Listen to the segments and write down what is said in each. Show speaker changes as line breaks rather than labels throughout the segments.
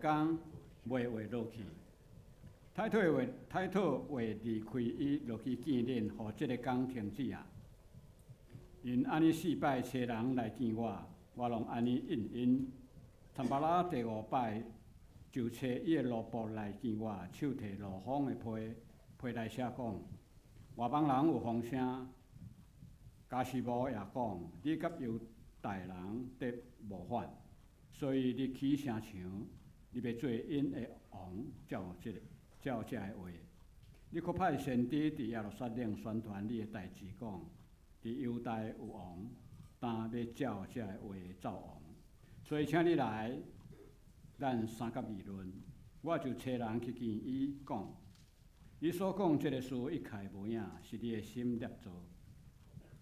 讲袂话落去，太讨话离开伊落去见恁，互即个工停止啊！因安尼4摆找人来见我，我拢安尼应因。参巴拉第5摆就找伊的罗布来见我，手提罗芳的批来写讲，外邦人有风声，加西姆也讲，你甲犹大人得无反，所以你起声唱，你要做因的王，照这个话。你可派先知伫耶路撒冷宣传你的代志，讲伫犹大有王，但要照这个话造王。所以请你来，咱三甲议论。我就找人去见伊，讲，伊所讲这个事一概无影，是你的心捏造。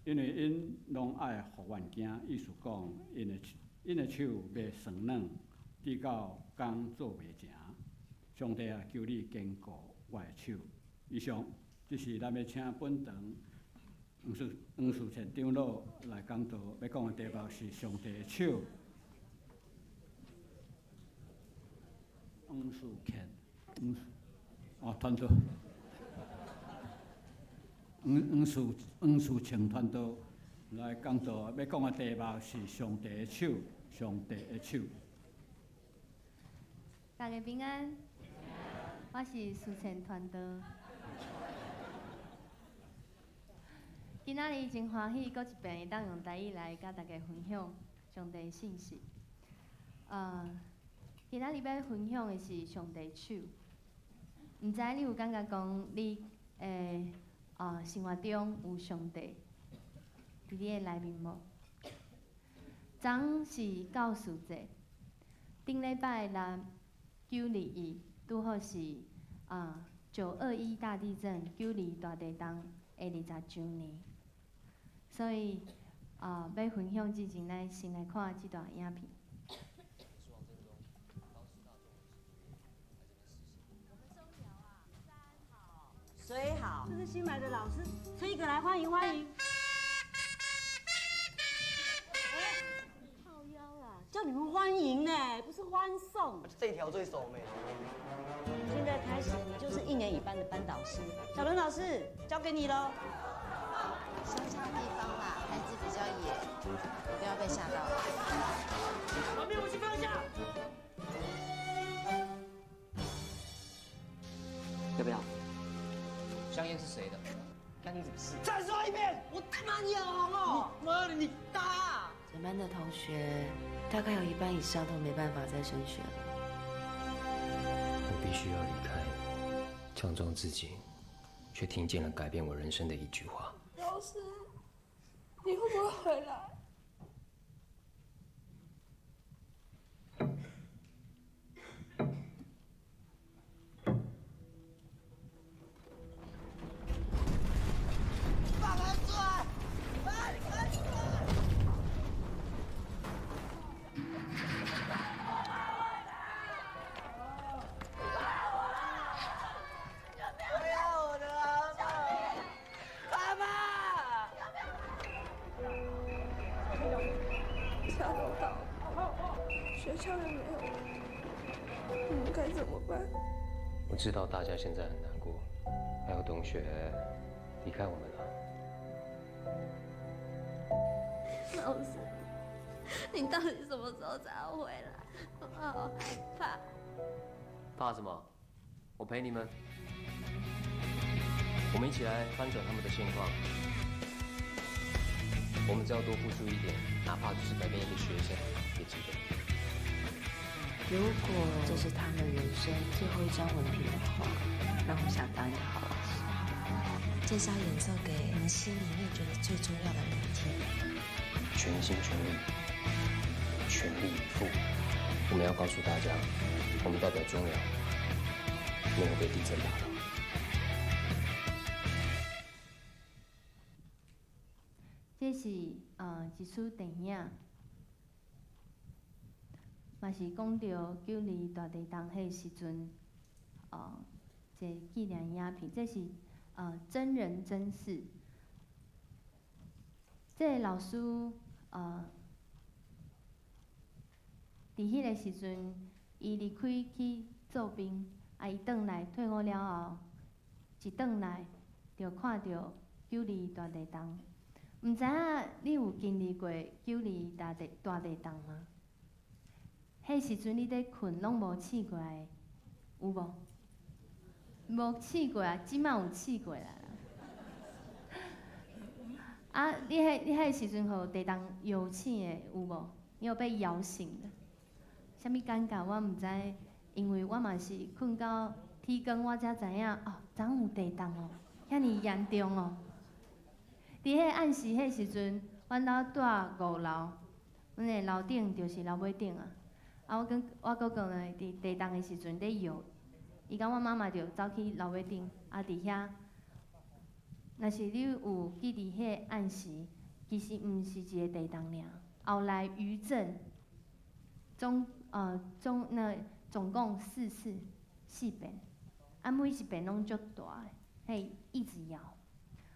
因为因拢爱互愿惊，意思讲，因的手要酸软，直到工做袂成。上帝啊，求你坚固我的手。以上，这是咱要请本堂黄树前长老来讲道，要讲的题目是上帝的手。黄树前，团队，黄树前团队来讲道，要讲的题目是上帝的手，上帝的手。
大家平安，我是树前团队。今仔日真欢喜，搁一遍会当用台语来甲大家分享上帝的信息。今仔日要分享的是上帝手。毋知你有感觉讲你生活中有上帝伫你的内面无？昨是教师节，顶礼拜6、9、2拄好是921大地震、9·2大地震的20周年，所以要分享之前，咱先来看这段影片。
水好，这是新来的老师，吹一个来欢迎欢迎。靠腰啦，叫你们欢迎呢，不是欢送。
这条最熟没？
现在开始，你就是1年1班的班导师，小伦老师交给你喽。
乡下地方啦，孩子比较野，不要被吓到了。
旁边武器放下。
要不要？
香烟是谁的？
干你什么事？
再说一遍，我他妈你好红哦！
妈的，你大！
全班的同学大概有1半以上都没办法再升学了。
我必须要离开，强壮自己，却听见了改变我人生的一句话。
老师，你会不会回来？下楼道，学校也没有，我们该怎么办？
我知道大家现在很难过，还有同学离开我们了。
老师，你到底什么时候才要回来？我好害怕。
怕什么？我陪你们，我们一起来翻转他们的现况。我们只要多付出一点，哪怕只是改变一个学生，也值得。
如果这是他们人生最后一张文凭的话，那我想当一个好老师。
介绍演奏给你们心里面觉得最重要的那一天。
全心全意，全力以赴。我们要告诉大家，我们代表中寮，没有被地震打倒。
这是一出电影，嘛是讲到9·2大地震迄时阵，一个纪念影片，这是真人真事。这个老师伫迄个时阵，伊离开去做兵，伊转来退伍了后，一转来就看到九二大地震。毋知影你有经历过九二大地震吗？迄时阵你伫困，拢无醒过来，有无？无醒过来，即摆有醒过来啦。啊，你迄时阵互地震摇醒的有无？你有被摇醒的？啥物感觉？我毋知，因为我嘛是困到天光，我才知影哦，昨有地震哦，遐尼严重哦。伫迄暗时迄时阵，阮兜住5楼，阮的楼顶就是楼尾顶啊。啊，我搁讲咧，伫地震的时阵咧摇，伊甲我妈妈就走去楼尾顶，啊伫遐。若是你有记伫迄暗时，其实毋是一个地震尔，后来余震，总共4次4遍，啊每一遍拢足大的，嘿一直摇。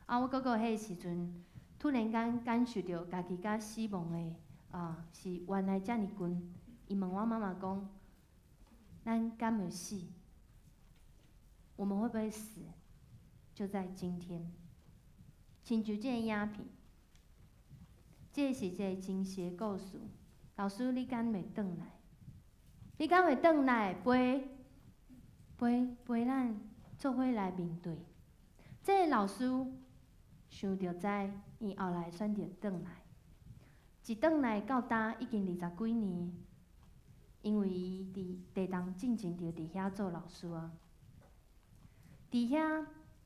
啊，我哥哥迄时阵突然间感受到家己甲死亡的是原来遮尔近。伊问我妈妈讲：“咱敢会死？我们会不会死？就在今天。”亲像这个影片，这是一个真实的故事。老师，你敢会转来？你敢会转来陪咱做伙来面对？这个老师想着知，伊后来选择转来，一转来到呾已经20几年，因为伊伫地震进前就伫遐做老师啊。伫遐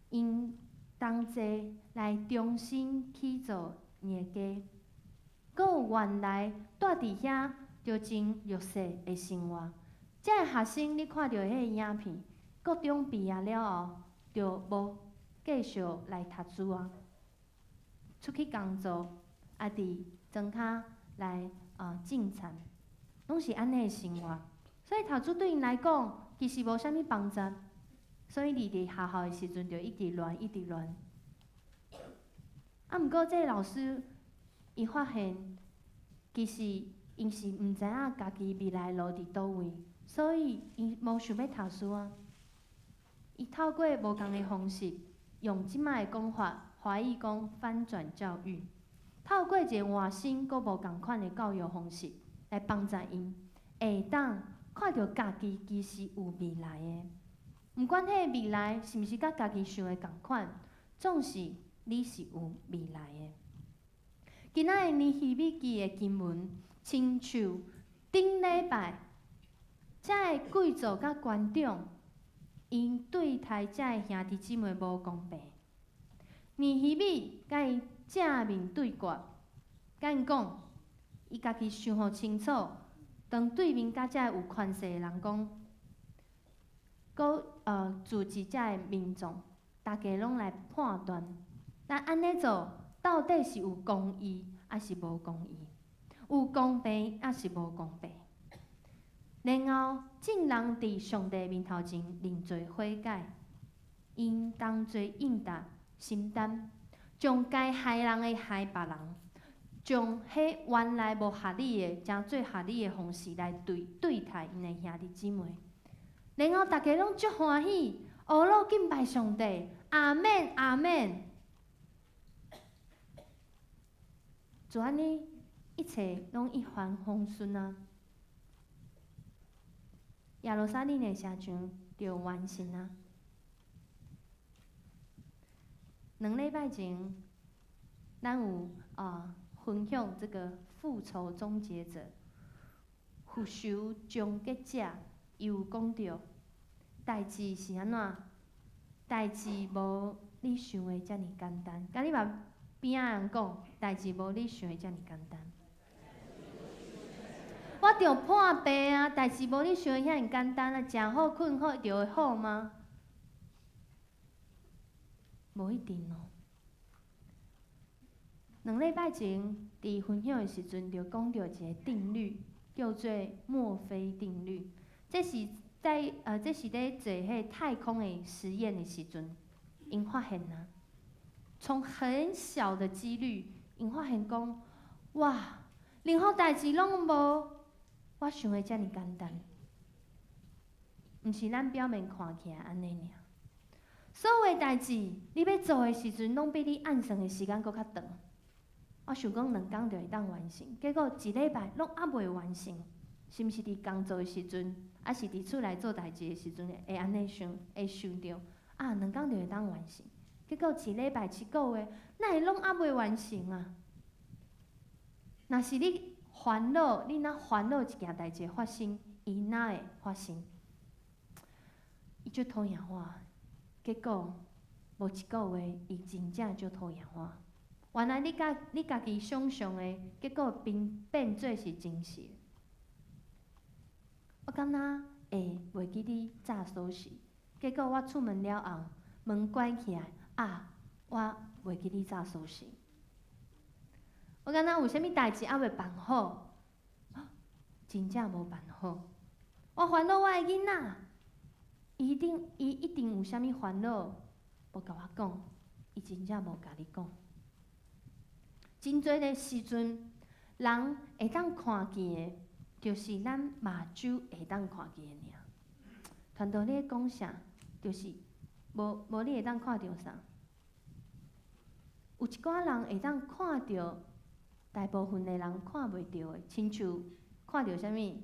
因同齐来重新起造伊的家，阁有原来住伫遐就真弱势的生活。这个学生你看到迄个影片，高中毕业了后就无继续来读书啊，出去工作，啊伫庄骹来种田，拢是安尼的生活。所以读书对因来讲，其实无啥物帮助。所以伫学校的时阵就一直乱，一直乱。啊，毋过这个老师，伊发现，其实因是毋知影家己未来路伫倒位，所以伊无想要读书啊。伊透过无共的方式，用即摆的讲法，华裔讲翻转教育，透过一个换新阁无共款的教育方式，来帮助因会当看到家己其实有未来的。毋管迄个未来是毋是甲家己想的共款，总是你是有未来的。今仔日尼希米记的经文，亲像顶礼拜，遮个贵族甲官长，因对待遮个兄弟姊妹无公平。尼希米甲伊正面对决，甲因讲，伊家己想好清楚，当对面甲遮个有权势的人讲。搁组织遮个民众，大家拢来判断，咱安尼做到底是有公义，还是无公义？有公平，还是无公平？然后众人伫上帝面头前认罪悔改，因当作应答承担，将该害人的害别人，将迄原来无合理的，诚最合理的方式来对待因的兄弟姊妹。然后大家拢足欢喜，学了敬拜上帝，阿免阿免。就安尼，一切拢一帆风顺啊！耶路撒冷的城墙就完成啊！2礼拜前，咱有分享这个复仇终结者、复仇终结者。伊有讲到，代志是安怎？代志无你想的遮尔简单。甲你嘛边仔人讲，代志无你想的遮尔简单。我着破病啊！代志无你想的遐尔简单啊！食好困好就会好吗？无一定哦。2礼拜前伫分享的时阵，就讲到一个定律，叫做墨菲定律。这是在这是咧做迄太空的实验的时阵，因发现啊，从很小的几率，因发现讲，哇，任何代志拢无我想的遮尔简单。毋是咱表面看起来安尼尔。所有诶代志，你要做诶时阵，拢比你按算诶时间搁较长。我想讲2工就会当完成，结果1礼拜拢还未完成，是毋是伫工作诶时阵，还是伫厝内做代志诶时阵会安尼想，会想着啊2工就会当完成，结果1礼拜7个月，哪会拢还未完成啊？若是你烦恼，你若烦恼一件代志发生，伊哪会发生？伊就讨厌我，结果无1个月，伊真正就讨厌我。原来你家己想象的，结果变做是真实。我敢若会袂记你早所事，结果我出门了后，门关起来，啊，我袂记你早所事。我敢若有啥物代志还未办好，真正无办好。我烦恼我的囡仔，伊一定有啥物烦恼，无甲我讲，伊真正无甲你讲。真侪个时阵，人会当看见的，就是咱目睭会当看见的尔。传道你讲啥，就是无你会当看到啥。有一寡人会当看到，大部分的人看袂到的，亲像看到啥物？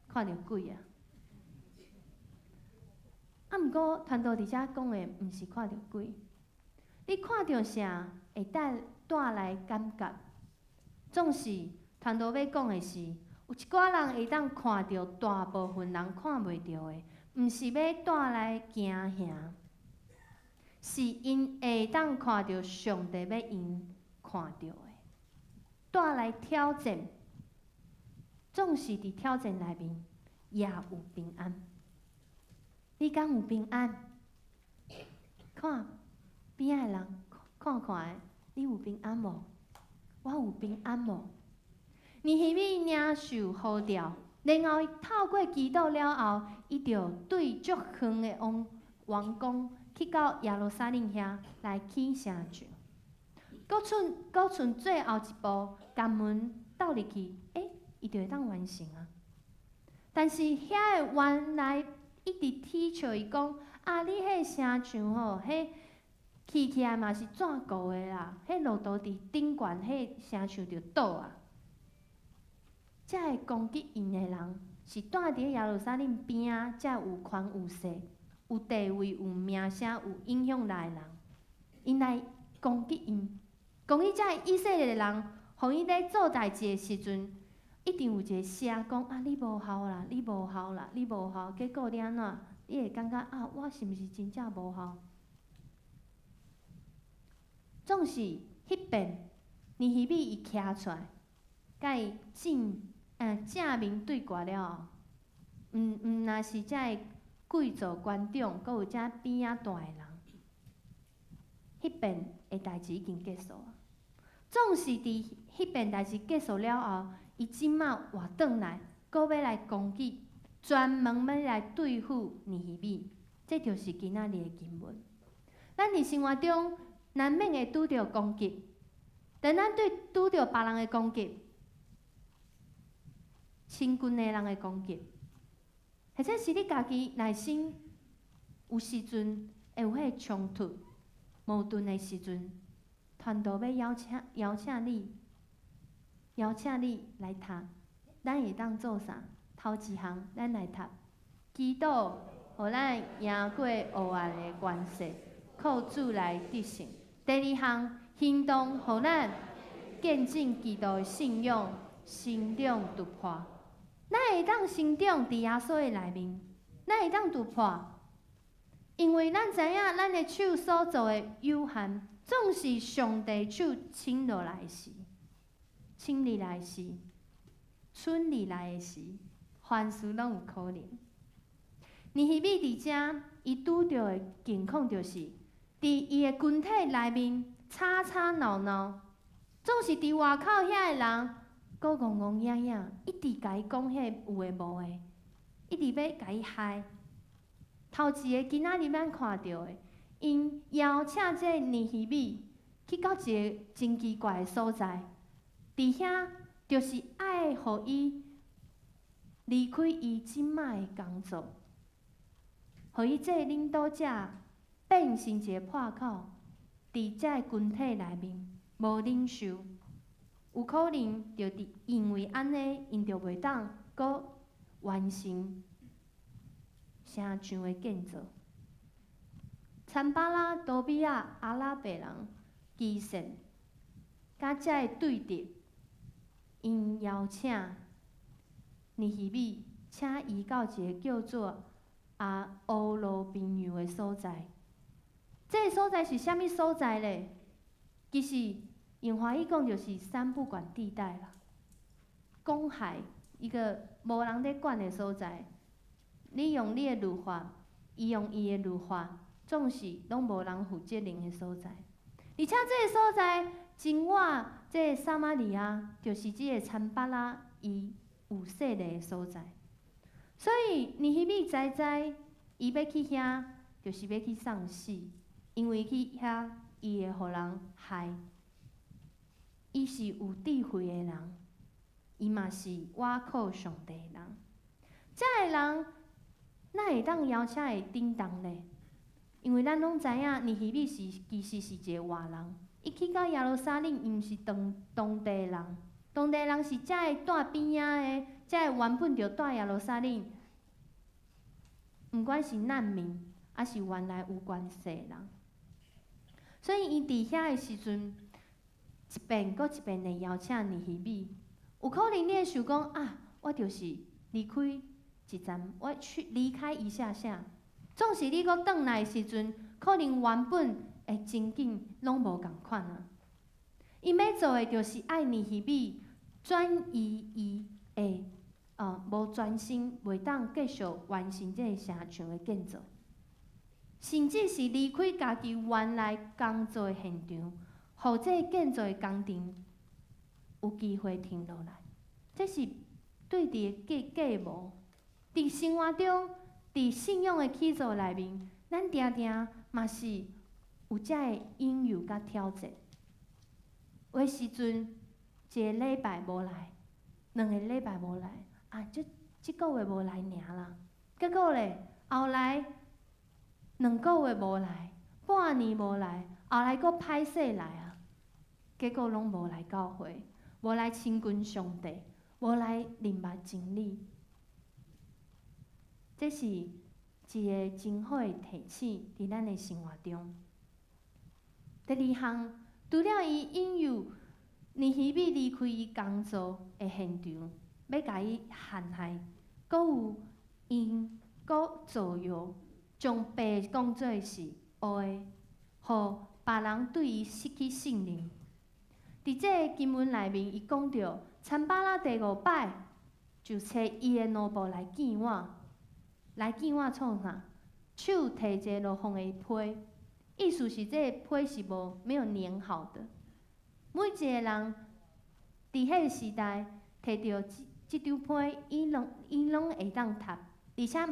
看到鬼啊！毋过传道伫遮讲的，毋是看到鬼。你看到啥会带来感觉？总是传道要讲的是，有一寡人会当看到大部分人看袂到的，毋是要带来惊吓，是因会当看到上帝要因看到的，带来挑战。总是伫挑战内面也有平安。你敢有平安？看。边仔人看看，你有平安无？我有平安无？尼希米领受呼召，然后透过祈祷了后，伊就对足远的王宫去到耶路撒冷遐来起城墙。搁剩最后一步，将门斗入去，伊就会当完成啊。但是遐个原来一直踢笑伊讲啊，你迄城墙吼，迄起来嘛是怎过的啦？迄骆驼伫顶悬，迄城墙就倒啊！才会攻击因的人，是住伫耶路撒冷边啊，才有权有势、有地位、有名声、有影响力的人，因来攻击因，攻击才以色列的人，互伊咧做代志的时阵，一定有一个声讲啊，你无效啦，你无效啦，你无效。结果你安怎？你会感觉啊，我是毋是真正无效？总是迄边，尼希米伊徛出来，甲伊正面对决了后，毋若是遮贵族官长，阁有遮边仔大诶人，迄边诶代志已经结束啊。总是伫迄边代志结束了后，伊即马活转来，阁要来攻击，专门要来对付尼希米。这就是今仔日诶经文。咱伫生活中难免会拄着攻击，当咱拄着别人诶攻击，亲近诶人诶攻击，或者是你家己内心有时阵会有迄个冲突、矛盾诶时阵，传道要邀请你来读，咱会当做啥？头一项，咱来读祈祷，互咱赢过黑暗诶关系，靠主来得胜。第二项行动，互咱见证基督的信仰，成长突破。咱会当成长伫耶稣的内面，咱会当突破，因为咱知影咱的手所做的有限，总是上帝手倾落来时，倾入来时，剩入来的时，凡事拢有可能。尼希米伫遮，伊拄着的情况就是。伫伊的群体内面吵吵闹闹，总是伫外口遐个人，搁戆戆哑哑，一直甲伊讲迄有诶无诶，一直要甲伊害。头一个今仔日咱看到诶，因邀请这尼希米去到一个真奇怪诶所在，伫遐就是爱互伊离开伊即摆的工作，互伊这领导者变成一个破口，伫遮群体内面无领袖，有可能就因为安尼，因就袂当阁完成城墙的建造。参巴拉、多比亚、阿拉伯人、基线，甲遮的对敌，因邀请尼希米，请伊到一个叫做乌罗平原的所在。这个所在是啥物所在咧？其实用华语讲就是三不管地带啦，公海一个无人咧管的所在。你用你的律法，伊用伊的律法，总是拢无人负责任的所在。而且这个所在，真我这个撒玛利亚，就是即个参巴拉伊有势力的所在。所以尼希米知伊要去遐，就是要去送死，因为去遐伊会互人害。伊是有智慧的人，伊嘛是倚靠上帝的人。遮个人哪会当邀请会叮当呢？因为咱拢知影，尼希米其实是一个外人。伊去到耶路撒冷，伊毋是当地人，当地人是遮个住边仔的，遮个原本就住耶路撒冷，毋管是难民，还是原来有关系的人。所以伊伫遐的时阵，一遍搁一遍地邀请尼希米。有可能你会想讲啊，我就是离开一站，我去离开一下下。总是你搁转来的时阵，可能原本的情景拢无共款啊。伊要做的就是爱尼希米转移伊的无专心，袂当继续完成这个城墙的建造，甚至是离开家己原来工作的现场，互这个建造的工程有机会停落来。这是对伫的计谋，伫生活中。伫信仰的起造内面，咱定定嘛是有遮个引诱甲挑战。有时阵一个礼拜无来，两个礼拜无来，即个月无来尔啦。结果咧，后来2个月无来，半年无来，后来搁歹势来啊。结果拢无来教会，无来亲近上帝，无来明白真理。这是一个真好的提醒，伫咱的生活中。第二项，除了伊引诱尼希米离开伊工作的现场，要甲伊陷害，阁有因阁造谣，将白讲做是乌的，互别人对伊失去信任。伫这个经文内面，伊讲到，参巴拉第5摆就找伊的奴仆来见我。来见我创啥？手提一个落风的批，意思是这个批是没有粘好的。每一个人伫迄个时代摕到即张批，伊拢会当读，而且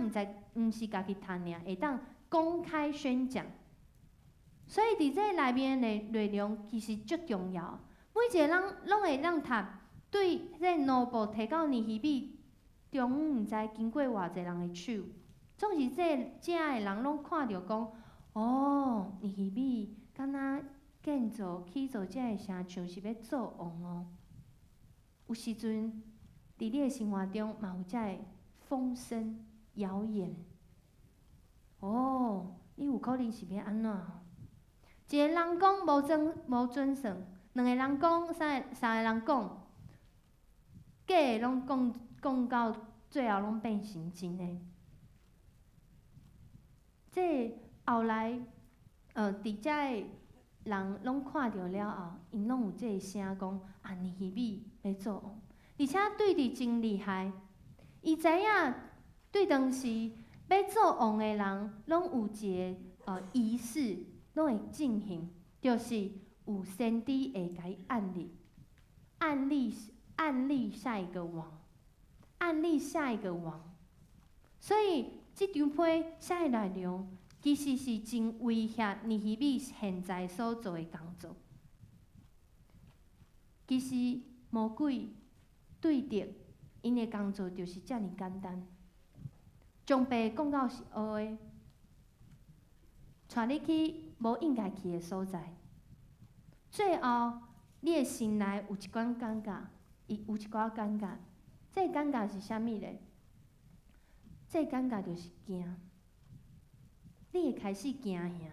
毋是家己读尔，会当公开宣讲。所以伫这内面的内容其实足重要。每一个人拢会当读，对这奴仆摕到尼希米。中毋知经过偌济人的手，总是遮的人拢看到讲，哦，尼希米敢若起造遮个城墙是要做王哦。有时阵伫你的生活中嘛有遮个风声谣言，哦，你有可能是要安怎？一个人讲无准绳，两个人讲，三个人讲，假的拢讲到最后拢变成真的。这后来，伫遮的人拢看到了后，因拢有这个声讲啊，尼希米要做王，而且对伫真厉害。伊知影对当时要做王的人，拢有一个仪式，拢会进行，就是有先知会甲伊案例下一个王。案例下一个王，所以这张批写的内容其实是真威胁尼希米现在所做的工作。其实魔鬼对敌因的工作就是遮尔简单，将白讲到是黑的，带你去无应该去的所在。最后，你的心内有一款感觉，有一寡感觉，这个感觉是啥物咧？这个感觉就是惊，你会开始惊吓。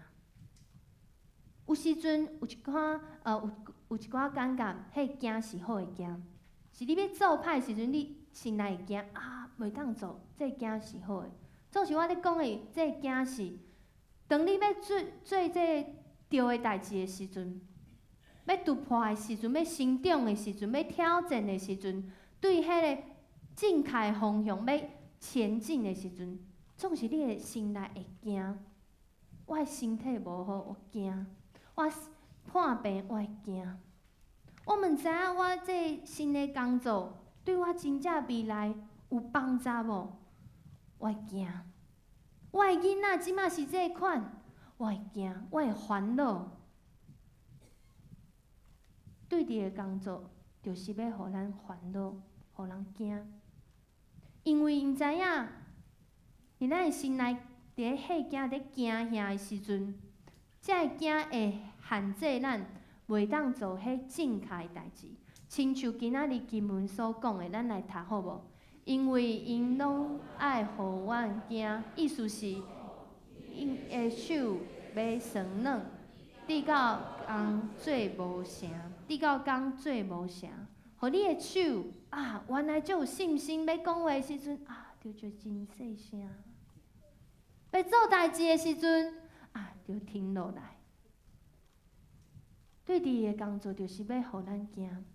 有时阵有一寡有一寡感觉，迄惊是好的惊，是你要做歹时阵，你心内会惊啊，袂当做，这惊是好的。总是我咧讲的，这惊是，当你要做这对的代志的时阵，要突破的时阵，要成长的时阵，要挑战的时阵，对迄个正确的方向要前进的时阵，总是你的心内会惊。我的身体无好，我惊；我破病，我会惊。我毋知影我这新的工作对我真正未来有帮助无？我会惊。我的囡仔即马是这款，我会惊，我会烦恼。对伫的工作，就是要互咱烦恼，互人惊。因为因知影，伫咱的心内伫咧吓惊、伫惊吓的时阵，这个惊会限制咱袂当做迄正确的代志。亲像今仔日经文所讲的，咱来读好无？因为因拢爱互阮惊，意思是因的手要酸软，直到工做无成，直到工做无成，互你的手啊，原来就有信心要讲话的时阵啊，就真细声；要做代志的时阵啊，就停落来。对伫的工作就是要互咱惊，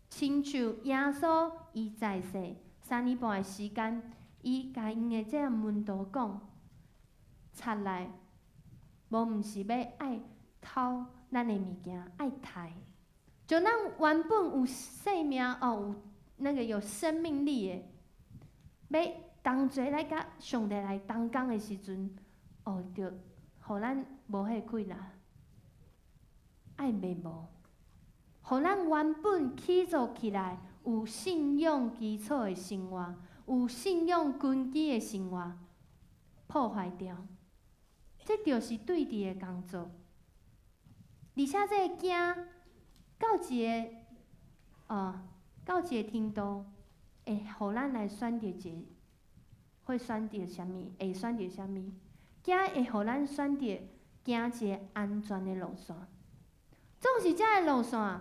亲像耶稣伊在世3年半的时间，伊甲因的这门徒讲，出来无毋是要爱偷咱的物件，爱刣，就咱原本有生命有有生命力的，要同齐来甲上帝来同工的时阵，就互咱无迄困难。爱袂无，互咱原本起造起来有信仰基础的生活，有信仰根基的生活，破坏掉。这就是对峙的工作。而且这个惊到一个程度，会互咱来选择会选择啥物？会选择啥物？惊会互咱选择行一个安全的路线。总是遮个路线，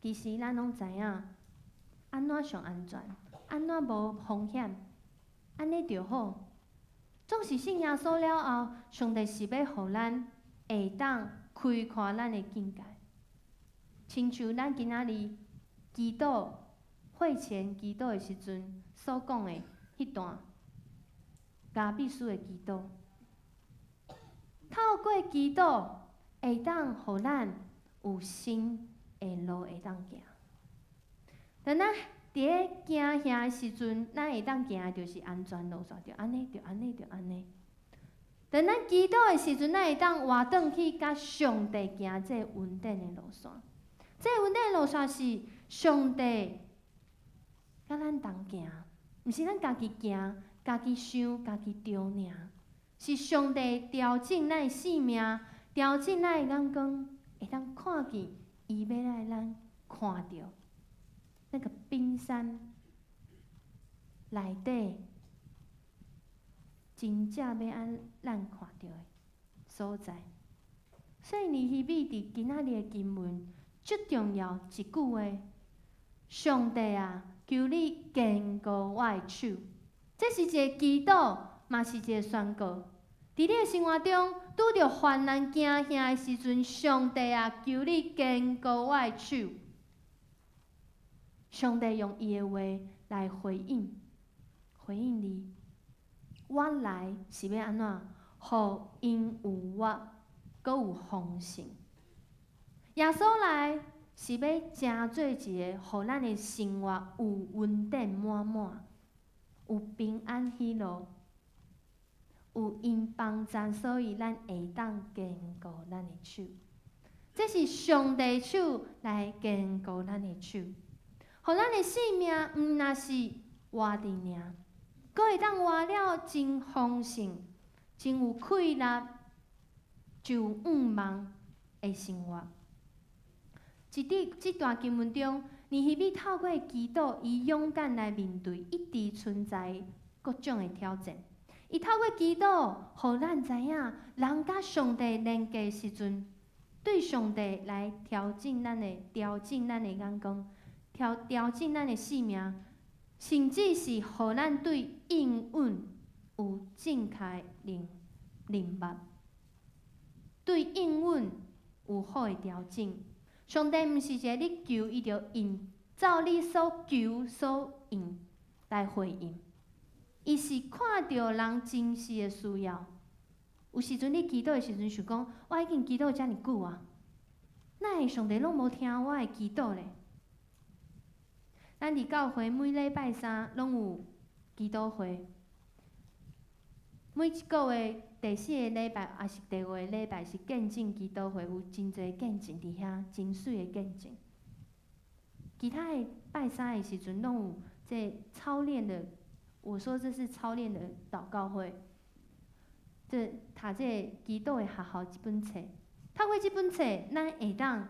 其实咱拢知影，安怎上安全，安怎无风险，安尼就好。总是信耶稣了后，上帝是要互咱会当开阔咱的境界。亲像咱今仔日祈祷会前祈祷的时阵所讲的迄段加必须的祈祷，透过祈祷会当互咱有新的路会当行。当咱伫咧行遐的时阵，咱会当行的就是安全路线，就安尼，就安尼，就安尼。当咱祈祷的时阵，咱会当活转去甲上帝行这稳定的路线。这稳定的路线是上帝甲咱同行，毋是咱家己行、家己想、家己着尔。是上帝调整咱的性命，调整咱的眼光，会当看见伊要来咱看到那个冰山内底真正要按咱看到的所在。所以尼希米伫今仔日的经文最重要一句话：上帝啊，求你坚固我的手。这是一个祈祷，嘛是一个宣告。伫你的生活中，拄着患难惊吓的时阵，上帝啊，求你坚固我的手。上帝用伊的话来回应你。我来是要安怎？互因有我，阁有丰盛。耶稣来是要成做一个，互咱的生活有稳定满满，有平安喜乐。有因帮助，所以咱会当坚固咱的手。这是上帝手来坚固咱的手，互互咱的性命毋若是活伫尔，阁会当活了真丰盛、真有气力、就有愿望的生活。即段经文中，尼希米透过祈祷，伊勇敢来面对一直存在各种的挑战。伊透过祈祷，互咱知影，人甲上帝连接时阵，对上帝来调整咱的眼光，调整咱的性命，甚至是互咱对应允有正确认捌，对应允有好的调整。上帝毋是一个你求伊就应，照你所求所应来回应。伊是看到人真实的需要。有时阵你祈祷的时阵，想讲我已经祈祷遮尔久啊，哪会上帝拢无听我的祈祷咧？咱伫教会每礼拜三拢有祈祷会，每一个月第4个礼拜也是第5个礼拜是见证祈祷会，有真侪见证伫遐，真水的见证。其他的拜三的时阵，拢有这操练的。我说这是操练的祷告会，这读这祈祷的学校这本册，透过这本册，咱会当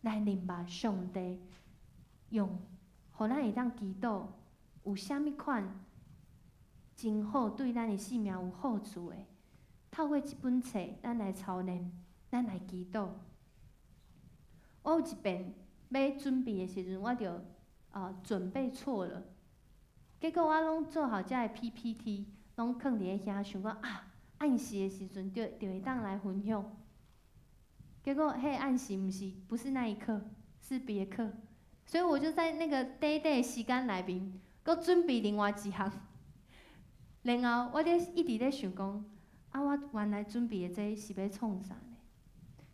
来明白上帝用，互咱会当祈祷有啥物款真好，对咱的性命有好处的。透过这本册，咱来操练，咱来祈祷。我有一遍要准备的时阵，我就准备错了。结果我拢做好遮个 PPT， 拢放伫咧遐，想讲按时的时阵就会当来分享。结果迄按时不是那一刻，是别课，所以我就在那个短短的时间内面，搁准备另外一项。然后我一直咧想讲，我原来准备的这是要创啥呢？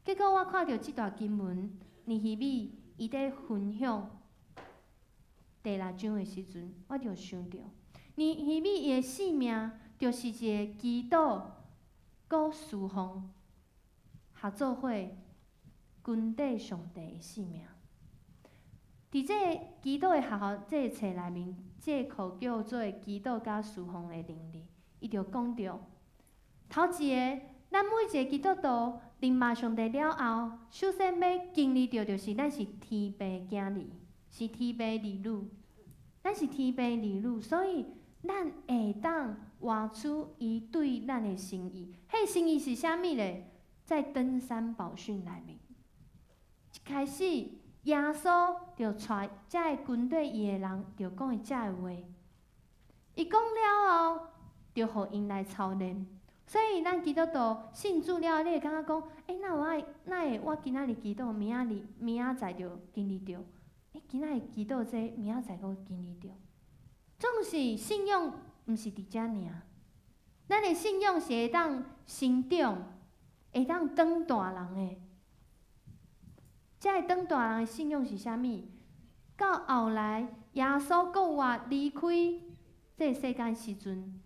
结果我看到即段经文，尼希米伊在分享。第6章的时阵，我就想到，尼希米伊的性命，就是一个祈祷、搁侍奉、合作伙、军队上帝的性命。伫这祈祷的学校这个册内面，这个课叫做祈祷甲侍奉的能力，伊就讲到，头一个，咱每一个基督徒认识上帝了后，首先要经历到就是咱是天父囝儿。是天父儿女，咱是天父儿女，所以咱会当活出伊对咱的心意。迄心意是啥物咧？在登山宝训内面，一开始耶稣就带遮个军队伊的人，就讲的遮个话。伊讲了后，就互因来操练。所以咱基督徒信主了，你会感觉讲，那会我今仔日祈祷，明仔载就经历着。今仔日祈祷这，明仔载阁经历着。总是信仰，毋是伫遮尔。咱的信仰是会当成长，会当长大人的。这个长大人的信仰是啥物？到后来，耶稣国外离开这个世间时阵，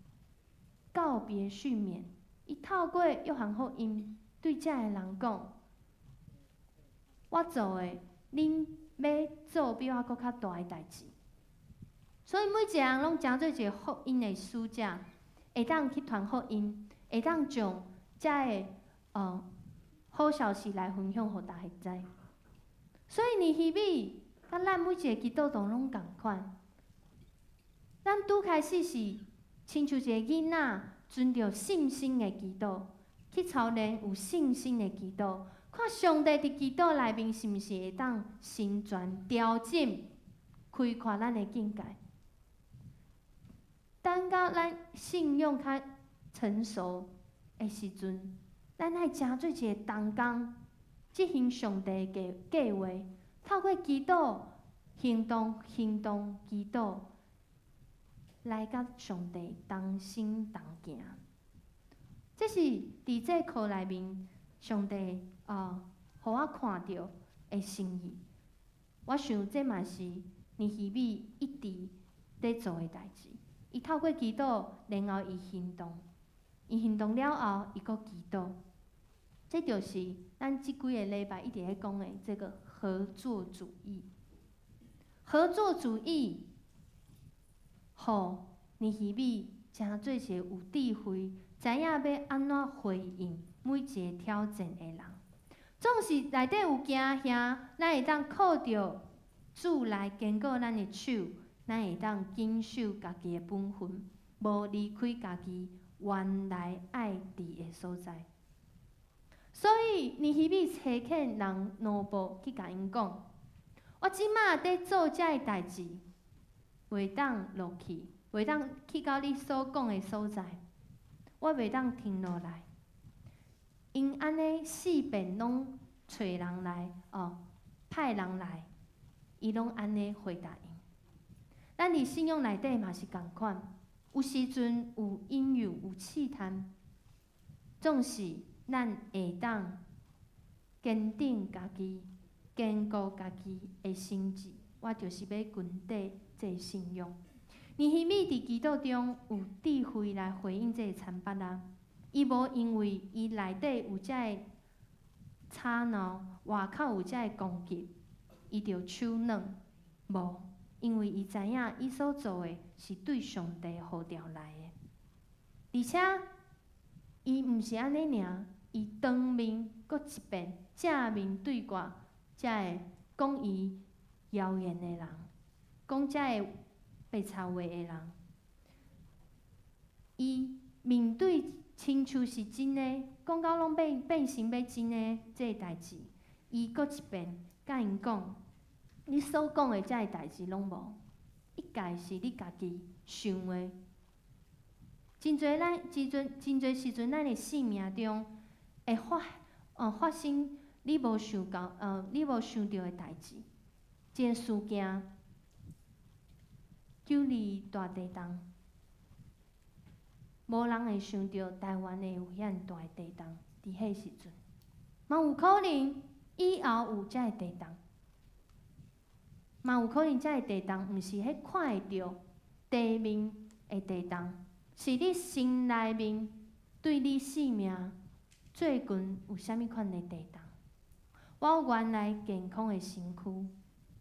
告别训勉，伊透过约翰福音对遮个人讲：我做的，恁要做比我搁较大的代志。所以每一个人拢诚做一个福音的使者，会当去传福音，会当将遮个好消息来分享互大家知。所以尼希米甲咱每一个基督徒拢共款，咱拄开始是亲像一个囡仔，存着信心的祈祷，去操练有信心的祈祷。看上帝伫祈祷内面是毋是会当伸转、调整、开阔咱的境界。等到咱信仰较成熟的时阵，咱爱诚做一个同工，执行上帝的计划，透过祈祷、行动、祈祷，来甲上帝同心同行。这是伫这课内面，上帝互我看到的心意。我想这嘛是尼希米一直在做的代志。伊透过祈祷，然后伊行动。伊行动了后，伊阁祈祷。这就是咱即几个礼拜一直在讲的这个合作主义。合作主义，互尼希米诚做一个有智慧，知影要安怎回应每一个挑战的人。总是内底有惊吓，咱会当靠着主来坚固咱的手，咱会当坚守家己的本分，无离开家己原来爱伫的所在。所以尼希米找遣人奴仆去甲因讲：我即马伫做遮个代志，袂当落去，袂当去到你所讲的所在，我袂当停落来。因安尼四遍拢找人来，派人来，伊拢安尼回答因。咱伫信仰内底嘛是共款，有时阵有引诱，有试探，总是咱会当坚定家己，坚固家己的心志。我就是要grund底这信仰。尼希米伫基督中有智慧来回应这个参巴啊。伊无因为伊内底有遮个吵闹，外口有遮个攻击，伊就手软。无，因为伊知影伊所做的是对上帝呼召来的，而且伊毋是安尼尔，伊当面搁一遍正面对决遮个讲伊谣言的人，讲遮个白抄话的人，伊面对亲像是真的，讲到拢变成要真的这个代志，伊搁一遍甲因讲，你所讲的遮个代志拢无，一概是你家己想的。真侪时阵，咱的生命中会发生你无想到你无想到的代志。一个事件，9·2大地震。无人会想到台湾会有遐大的地震，伫迄时阵，嘛有可能以后有遮个地震，嘛有可能遮个地震毋是迄看会到地面的地震，是你心内面对你生命最近有啥物款的地震。我原来健康的身躯，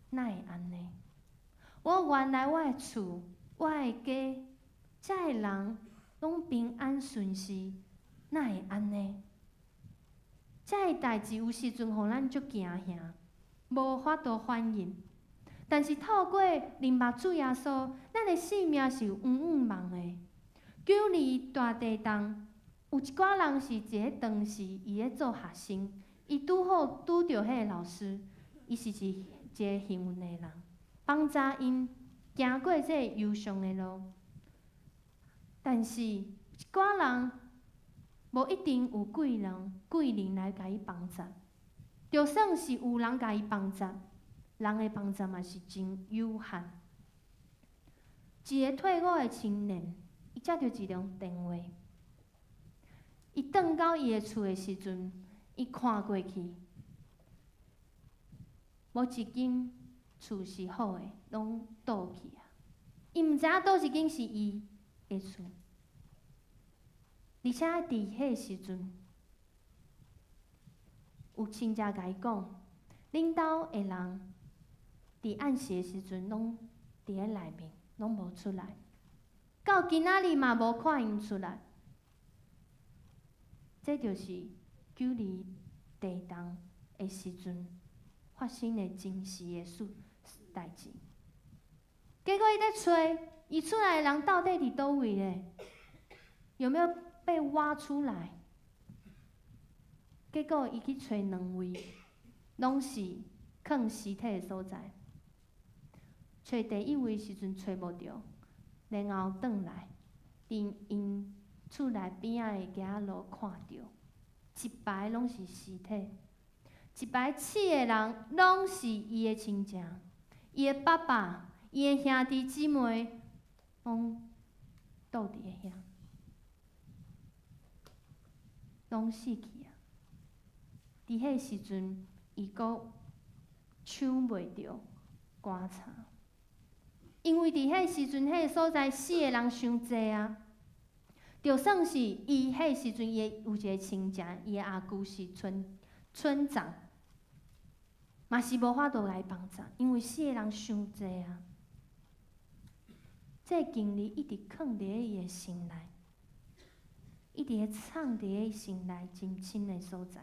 哪会安尼？我原来我的厝、我的家，遮个人拢平安顺遂，哪会安尼？遮个代志有时阵互咱足惊吓，无法度反应。但是透过认目主耶稣，咱的生命是有望的。9·2大地震，有一寡人是一个当时伊咧做学生，伊拄着迄个老师，伊是一个幸运的人，帮助因行过这个忧伤的路。但是一寡人无一定有贵人来甲伊帮助，就算是有人甲伊帮助，人的帮助嘛是真有限。一个退伍的青年，伊接到一通电话，伊转到伊的厝的时阵，伊看过去，无一间厝是好的，拢倒去啊！伊毋知影倒一间是伊的厝。而且伫迄个时阵，有亲戚甲伊讲，恁兜的人伫暗时的时阵，拢伫咧内面，拢无出来，到今仔日嘛无看因出来。这就是9·2地震的时阵发生的真实的代志。结果伊咧找，伊出来的人到底伫倒位咧？有没有被挖出来？结果伊去找2位，拢是藏尸体的所在。找第1位时阵找无着，然后转来，伫因厝内边仔的街仔路看到，一排拢是尸体，一排死的人拢是伊的亲戚，伊的爸爸、伊的兄弟姊妹，拢倒伫个遐。拢死去啊！伫迄时阵，伊阁抢袂着棺材，因为伫迄时阵，迄个所在死的人伤济啊。就算是伊迄时阵，伊有一个亲戚，伊的阿舅是村长，嘛是无法度来帮助，因为死的人伤济啊。这经历一直藏伫伊的心内，一直藏伫伊心内真深的所在。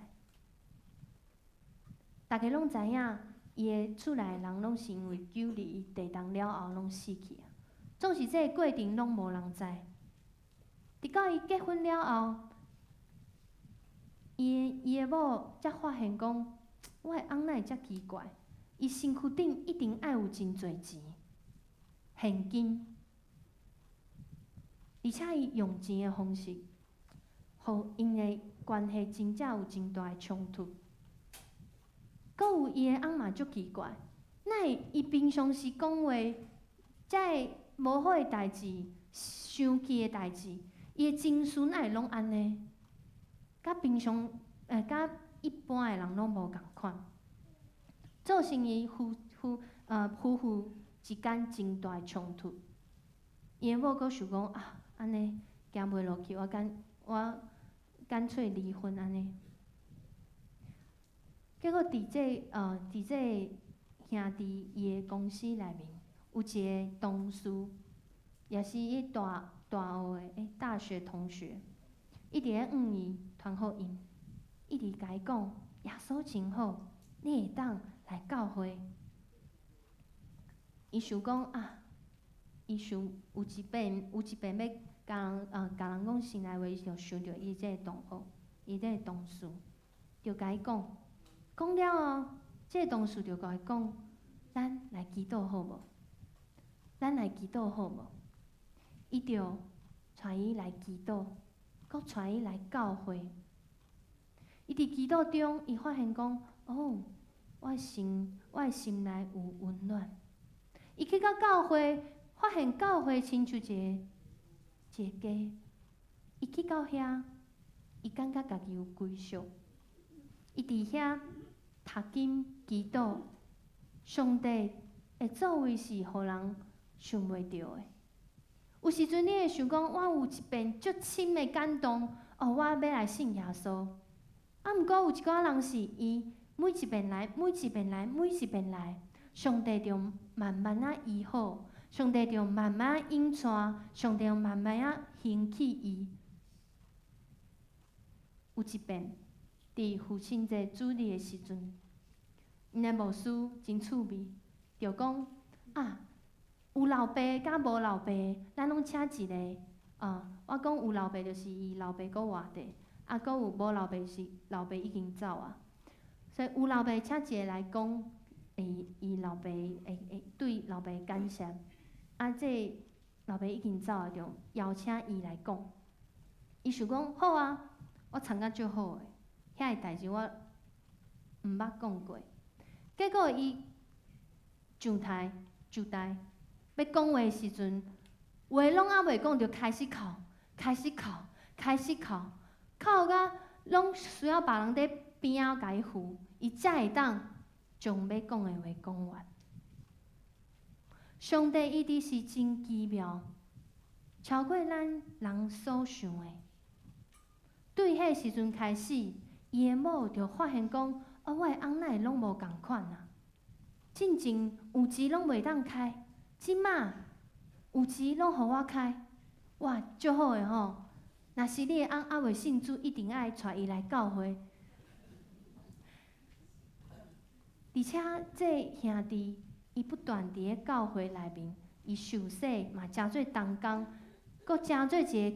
大家拢知影，伊的厝内人拢是因为救离伊地动了后拢死去啊。总是这个过程拢无人知。直到伊结婚了后，伊的某才发现讲，我的翁哪会遮奇怪？伊身躯顶一定爱有真侪钱，现金。而且伊用钱的方式，互因的关系真正有真大的冲突。阁有伊的翁嘛足奇怪，哪会伊平常时讲话，遮无好的代志、生气的代志，伊的情绪哪会拢安尼？甲平常甲一般的人拢无共款，造成伊夫妇之间真大的冲突。伊的某阁想讲啊。安尼行袂落去，我干脆离婚安尼。结果伫这兄弟伊的公司内面，有一个同事，也是伊大学的大学同学，一直咧伊传福音，一直甲伊讲耶稣真好，你会当来教会。伊想讲啊。伊想有一遍要甲人讲心内话，就想着伊这个同学，伊这个同事，就甲伊讲了后，这个同事就甲伊讲，咱来祈祷好无？咱来祈祷好无？伊就带伊来祈祷，搁带伊来教会。伊伫祈祷中，伊发现讲，哦，我的心内有温暖。伊去到教会。发现教会亲像一个家，伊去到遐，伊感觉家己有归属。伊伫遐读经祈祷，上帝的作为是互人想袂到的。有时阵你会想讲，我有一遍足深的感动，哦，我要来信耶稣。啊，毋过有一寡人是伊每一遍来，上帝就慢慢啊医好。上帝就慢慢引带，上帝就慢慢啊兴起伊。有一遍，伫父亲节主日的时阵，因的牧师真趣味，就讲啊，有老爸甲无老爸，咱拢请一个我讲有老爸就是伊老爸搁活着，啊，搁有无老爸是老爸已经走啊，所以有老爸请一个来讲，伊老爸对老爸感谢。啊，这老爸已经走啊，就邀请伊来讲。伊想讲好啊，我参加足好诶，遐个代志我毋捌讲过。结果伊上台要讲话时阵，话拢还袂讲，就开始哭，哭到拢需要别人伫边仔甲伊扶，伊才会当将要讲诶话讲完。上帝一直是真奇妙，超过咱人所想的。对迄时阵开始，伊的某就发现讲，我的翁哪会拢无共款啊？进前有钱拢袂当开，即马有钱拢互我开，哇，足好诶吼！若是你的翁还未信主，一定爱带伊来教会。而且这兄弟。伊不断伫咧教会内面，伊受洗嘛，诚做同工，搁诚做一个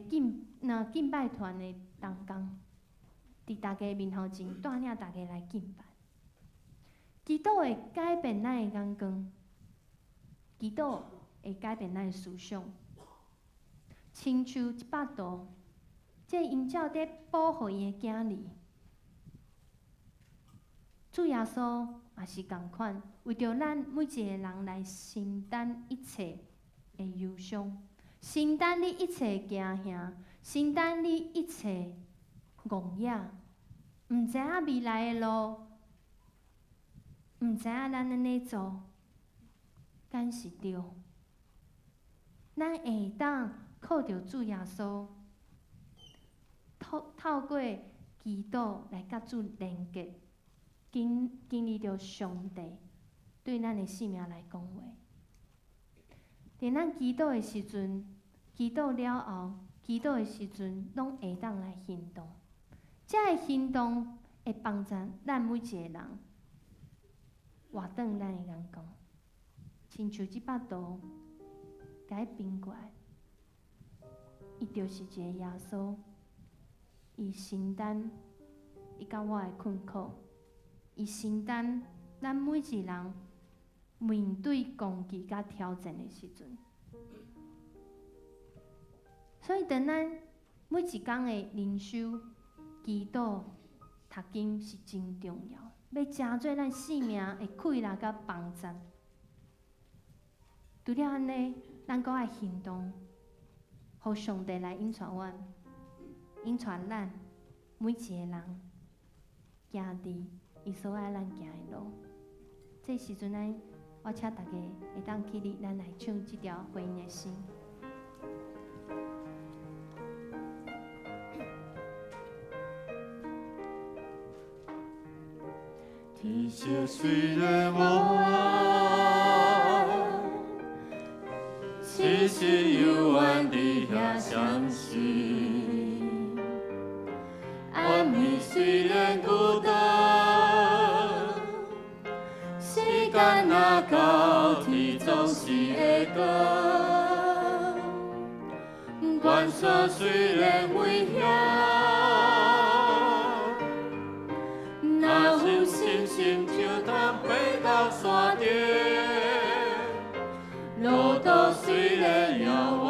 敬拜团的同工，伫大家面头前带领大家来敬拜。祈祷会改变咱的眼光，祈祷会改变咱的思想，亲像一把刀，这因照伫保护伊的囝儿。主耶稣也是共款，为着咱每一个人来承担一切的忧伤，承担你一切惊吓，承担你一切戆野，毋知影未来的路，毋知影咱安尼做，敢是对？咱会当靠着主耶稣，透过祈祷来甲主连结。经历着上帝对咱的性命来讲话。伫咱祈祷的时阵，祈祷了后，祈祷的时阵，拢会当来行动。这个行动会帮助咱每一个人活转咱的眼光，亲像即把刀，甲伊并过来，伊就是一个耶稣，伊承担伊甲我的困苦，伊承担咱每一人面对攻击甲挑战的时阵。所以，当咱每一工的灵修、祈祷、读经是真重要，要真做咱生命的快乐甲帮助。除了安尼，咱阁爱行动，互上帝来引带阮，引带咱每一个人行伫伊所爱咱行的路。这时阵我请大家会当起立，咱来唱这条回应的诗。
天色虽然无暗，星星幽暗伫遐相信。暗暝虽然孤单，时间若到，天总是会到。关山虽然危险，若有信心就通爬到山顶。路途虽然遥远，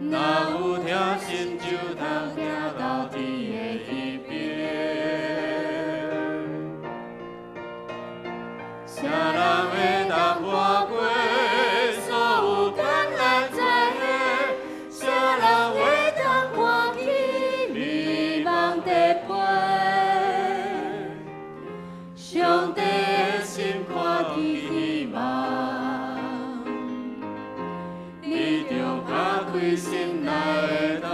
若有听心就通行到天的迄边。啥人会当跨过所有艰难灾害？啥人会当看见迷茫地陪？上帝的心看见希望，你着打开心内的灯，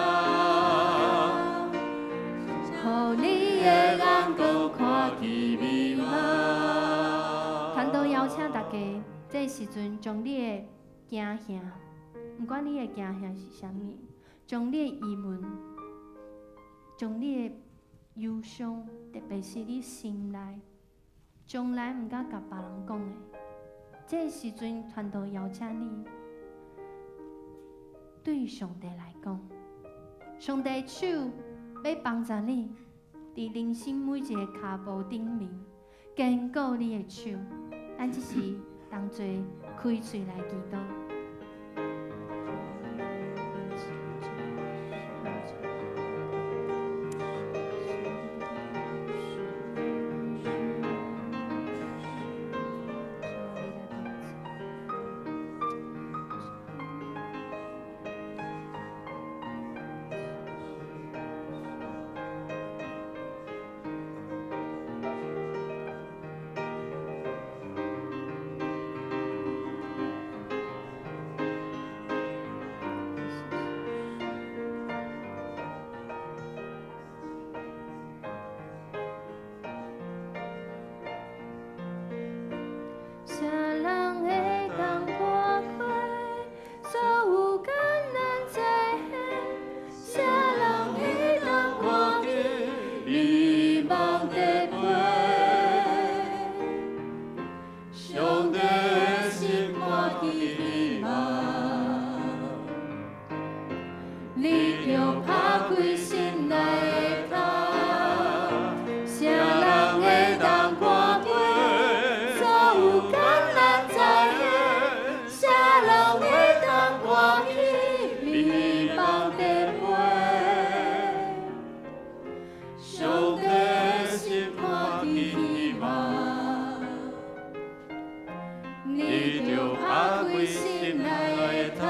互你的眼光看见迷茫。
传道邀请大家，这时阵将你的惊吓，不管你的惊吓是啥物，将你的疑问，将你的忧伤，特别是你心内从来毋敢甲别人讲的，这时阵传道邀请你，对上帝来讲，上帝的手要帮助你，伫人生每一个骹步顶面坚固你的手。咱即时同做开嘴来祈祷。啥人会当跨过所有艰难灾害？啥人会当看见迷茫地陪？上帝的心看见希望，你着打开心内的灯。啥人会当看过所有艰难灾害？啥人会当看见迷茫地陪？上帝的心看见希望，你着打开心内的灯，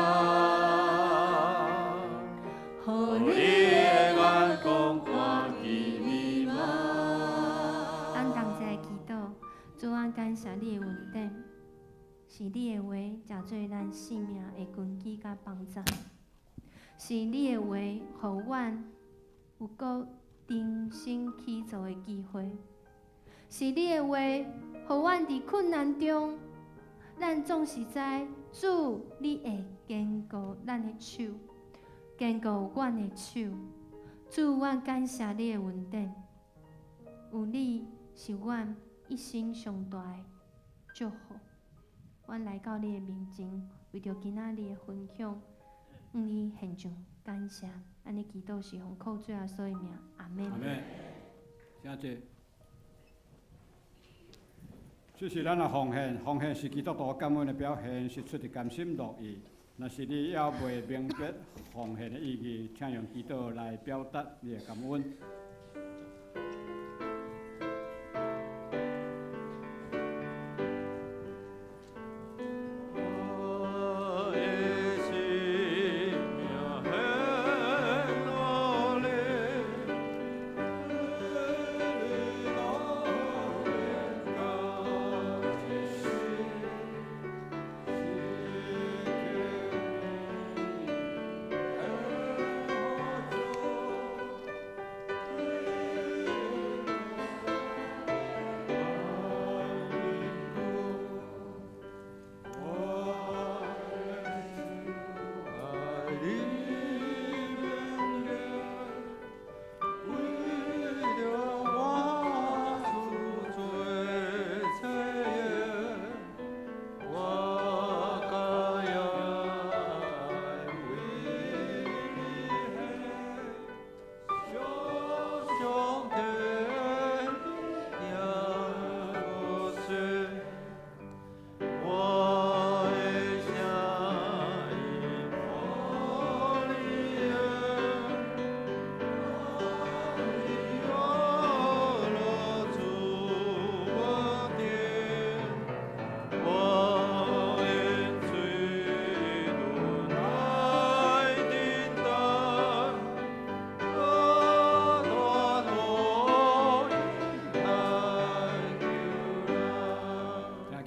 互你的眼光看见迷茫。咱同齐祈祷，主啊，感谢你的恩典，是你的话，才做咱生命的根基甲帮助，是你的话，互阮有够重新起造的机会。是你的话，互阮伫困难中，咱总是知主你会坚固咱的手，坚固阮的手。主，阮感谢你的恩典，有你是阮一生上大的祝福。阮来到你的面前，为着今仔日的分享，你献上感谢。安尼祈祷是奉靠主耶稣的名，阿门。
阿门。请坐。这是咱的奉献，奉献是基督徒感恩的表现，是出于甘心乐意。若是你还未明白奉献的意义，请用祈祷来表达你的感恩。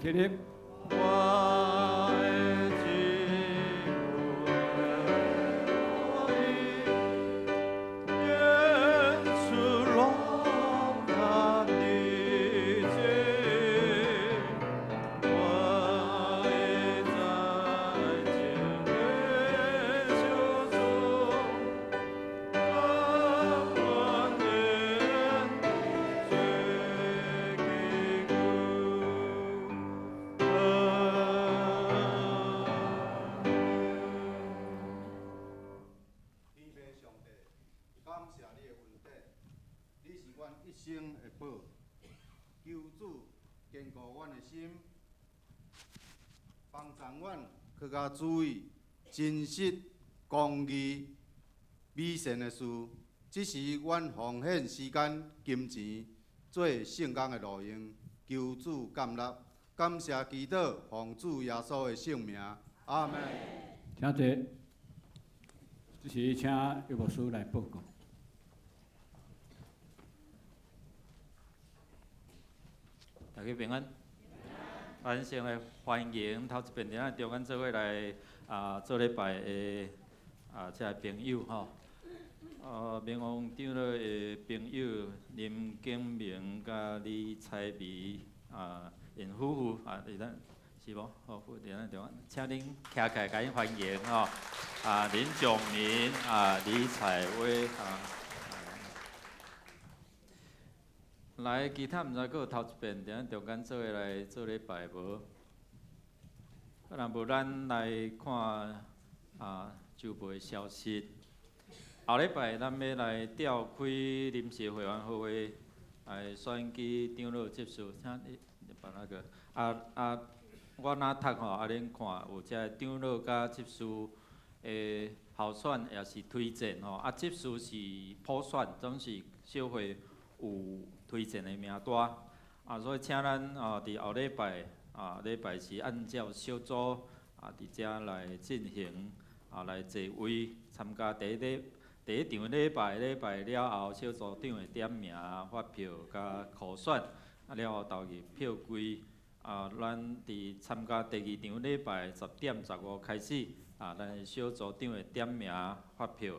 起立。
一生的宝，求主坚固阮的心，帮助阮更加注意真实、公义、美善的事。这是阮奉献时间、金钱做圣工的路用，求主感纳，感谢祈祷，奉主耶稣的圣名，阿门。
请坐。这时请岳牧师来报告。
大家平安，咱先来欢迎头一遍伫咱中间做伙来做礼拜的这朋友吼。民王长老的朋友林景明甲李彩薇因夫妇伫咱是无？好，伫咱中间，请恁徛起来，甲因欢迎吼。林炯明李彩薇来，其他毋知阁有头一遍伫咱中间做伙来做礼拜无？若无，咱来看周报的消息。后礼拜咱要来召开临时会员会来选举长老执事，请你把那个我若读吼，恁看有遮长老甲执事的候选也是推荐吼，执事是普选，总是小会有推荐的名单，所以请咱伫后礼拜礼拜是按照小组伫遮来进行来坐位参加第一场礼拜了后，小组长会点名发票甲课选，了后投入票柜，咱伫参加第二场礼拜10点15开始，咱小组长会点名发票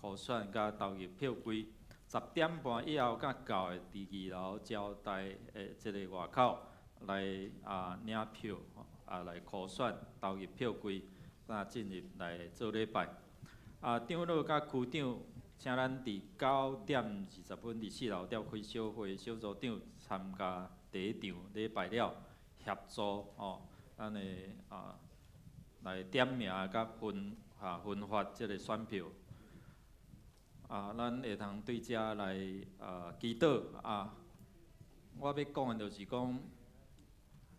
课选甲投入票柜。10点半以后，甲到的伫2楼招待的即个外口来领票，来可选投入票柜，进入来做礼拜。长老甲区长，请咱伫9点20分伫4楼召开小会，小组长参加第一场礼拜了，协助咱的来点名甲分发即个选票。咱会通对遮来祈祷我要讲的就是讲，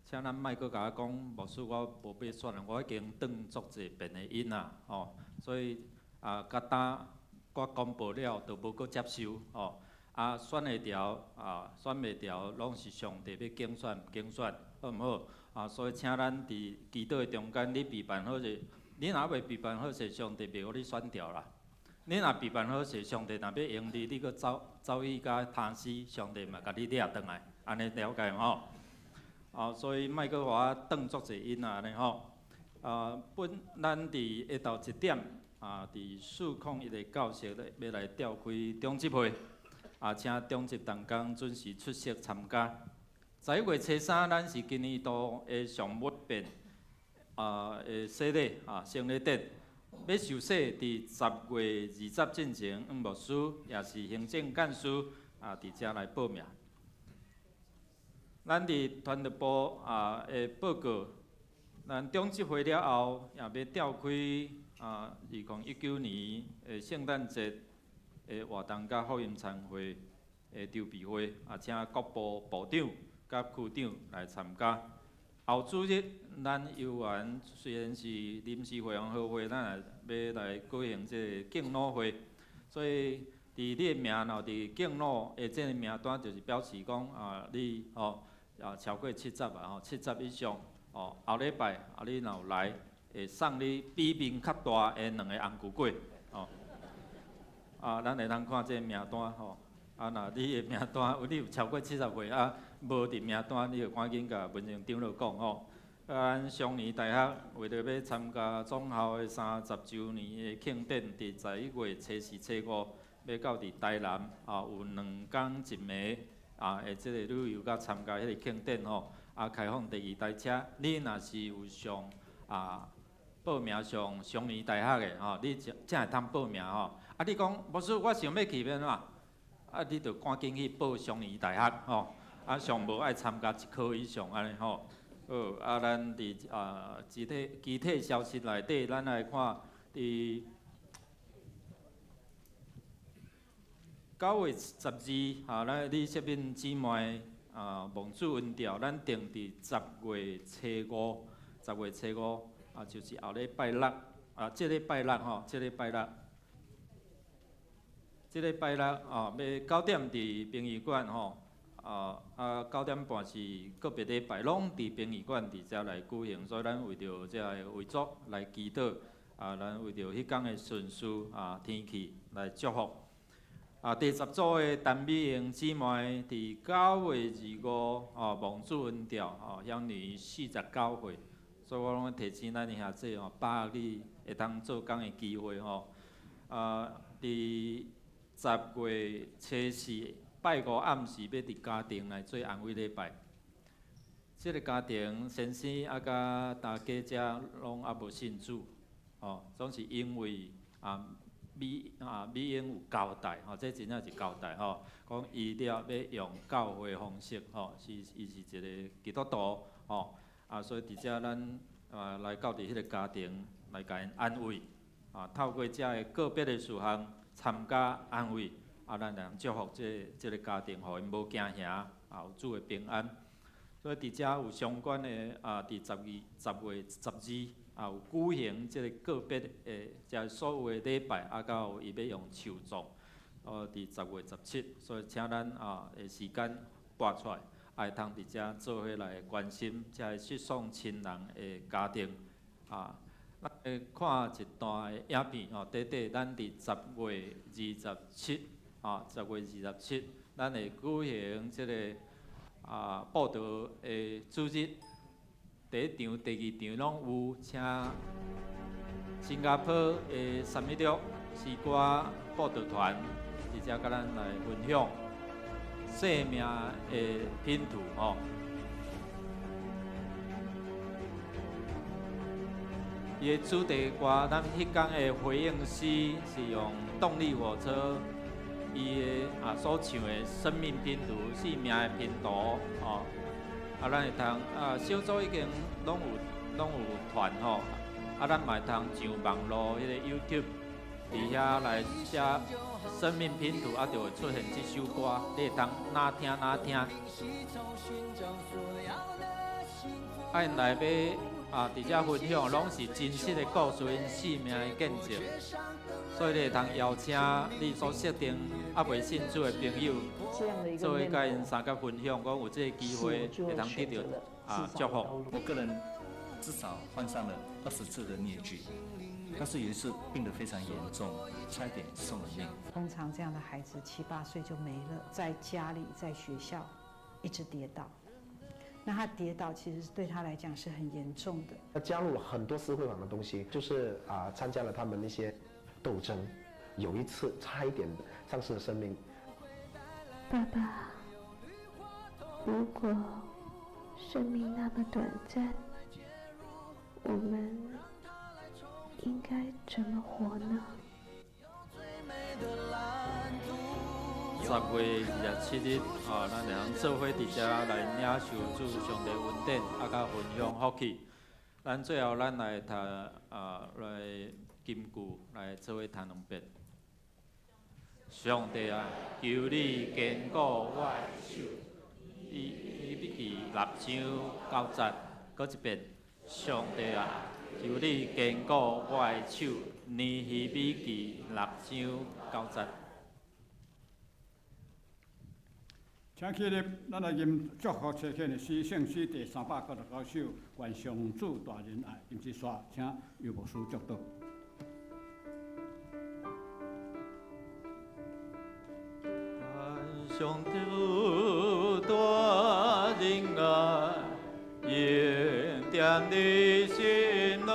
请咱莫阁甲我讲，牧师我无要选了，我已经转足一遍的因所以甲我公布了，就无阁接受选会调选袂调，拢是上帝要竞选毋竞选，好毋好？所以请咱伫祈祷的中间，你备办好势，你若未备办好势，上帝袂互你选调啦。你若备办好势，上帝若要用你阁走去甲他死，上帝嘛甲你掠转来，安尼了解无？所以莫阁我转足侪因安尼本咱伫下昼1点伫401个教室要来召开中集会，请中集同工准时出席参加。11月初3，咱是今年度的上末变的洗礼圣礼典。要受洗，伫10月20进前，牧师也是行政干事伫遮来报名。咱伫团队部的报告，咱中集会了后，也要召开2019年的圣诞节的活动甲福音餐会的筹备会，请各部部长甲区长来参加。后主日，咱游园虽然是临时会员好会，咱也要来举行这个敬老会，所以伫你的名若伫敬老的这个名单，就是表示讲你超过7070以上后礼拜你若有来，会送你比面较大的2个红玫瑰咱会通看这个名单若你的名单你有超过70岁无伫名单，你就赶紧甲文政长老讲咱双年大学为着要参加总校的30周年的庆典，伫11月初4、初5要到伫台南有2天1暝的即个旅游甲参加迄个庆典开放第2台车。你若是有上报名上双年大学的你才会通报名你讲牧师我想要去免你着赶紧去报双年大学上无爱参加1科以上安尼咱伫具体消息内底，咱来看伫9月12咱李淑敏姊妹蒙主恩调，咱定伫10月初5就是后礼拜六即礼拜六即礼拜六要9点伫殡仪馆9点半是个别礼拜，拢伫殡仪馆伫遮来举行，所以咱为着这遗族来祈祷咱为着迄天的顺序天气来祝福第10组的陈美英姊妹伫9月25蒙主恩调享年49岁，所以我拢提醒咱兄弟把握你会当做工的机会伫10月初4。拜5暗时要伫家庭来做安慰礼拜，即个家庭先生甲大家遮拢无信主，总是因为美英有交代，这真正是交代讲伊了要用教会方式伊是一个基督徒所以伫遮咱来到伫迄个家庭来甲因安慰透过遮个个别的事项参加安慰。咱来祝福这个家庭，互因无惊吓，有主的平安。所以伫遮有相关的伫10月12有举行即个个别的遮所有的礼拜，到伊要用手作，伫10月17，所以请咱的时间拨出来，会通伫遮做伙来关心遮失丧亲人的家庭咱看一段的影片咱伫10月27。10月27，咱会举行即个报道的主日，第1场、第2场拢有请新加坡的三米六诗歌报道团伫遮甲咱来分享生命的拼图吼。伊的主题歌，咱迄天的回应诗是用动力火车伊的所唱的生命拼图、生命的拼图吼。咱会通小组已经拢有团吼，咱嘛会通上网络迄个 YouTube， 伫遐来写生命拼图，就会出现这首歌，你会通哪听哪听。因内要伫遮分享，拢是真实的故事，因生命的见证。所以你会通邀请你所设定未信主的朋友，做伙甲因三甲分享，讲有这个机会会通得到祝福。
我个人至少患上了20次的疟疾，但是有一次病得非常严重，差一点送了命。
通常这样的孩子7、8岁就没了，在家里、在学校一直跌倒。那他跌倒其实对他来讲是很严重的。
他加入了很多私会网的东西，就是参加了他们那些斗争，有一次差一点丧失了生命。
爸爸，如果生命那么短暂，我们应该怎么活呢
？10月27日，咱两人做伙伫遮来领受主上帝恩典，甲分享福气。咱最后咱来读来金句，来做伙谈两遍。上帝啊，求你坚固我的手，以笔记6章9节，搁一遍。上帝啊，求你坚固我的手，尼希米记6章9节。
请起立，咱来吟祝福册签的诗圣诗第399首，愿上主大仁爱，吟一煞，请由牧师祝祷。
愿上主大仁爱，应点你心内。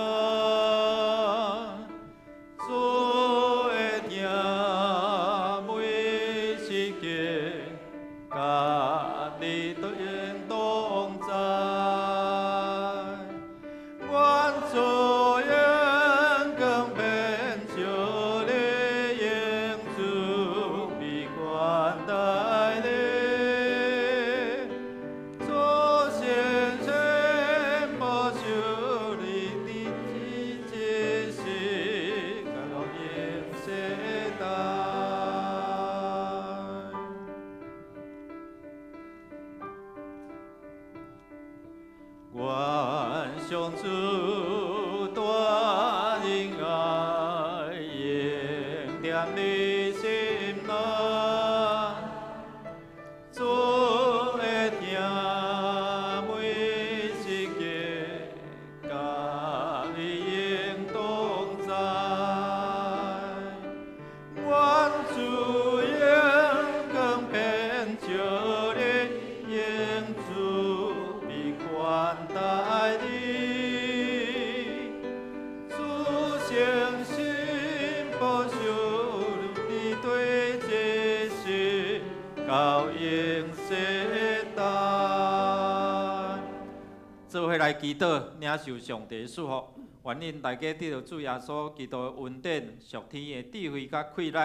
来祈祷，领受上帝的祝福，愿恁大家得到主耶稣基督的恩典、属天的智慧甲气力，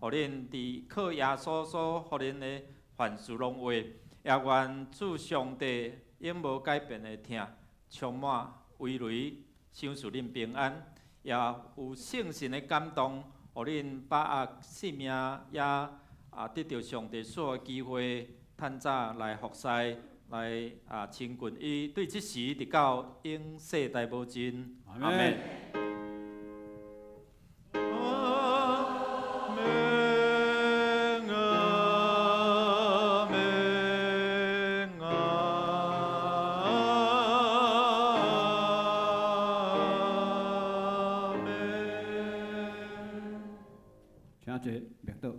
互恁伫靠耶稣所互恁的凡事拢会，也愿主上帝永无改变的疼，充满围雷，享受恁平安，也有圣神的感动，互恁把握性命，也得到上帝所的机会，趁早来服侍。来亲近伊，对即时直到永世代无尽。阿门。
请坐，默祷。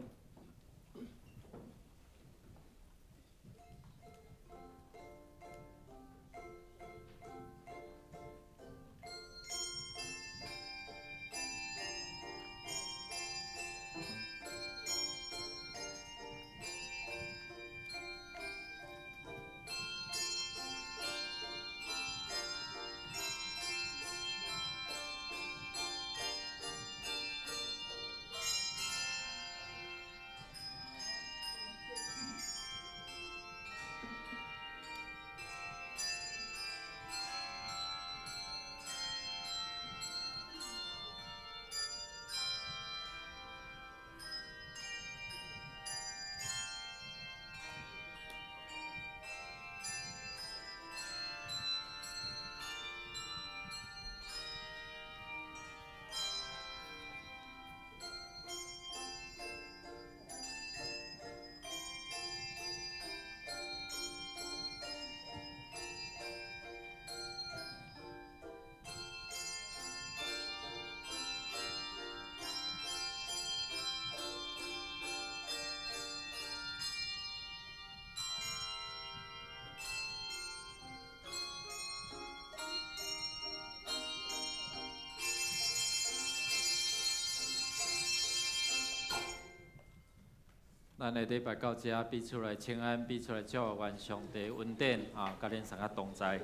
咱的礼拜到这，比出来请安，比出来祝愿上帝恩典啊，甲恁三个同在。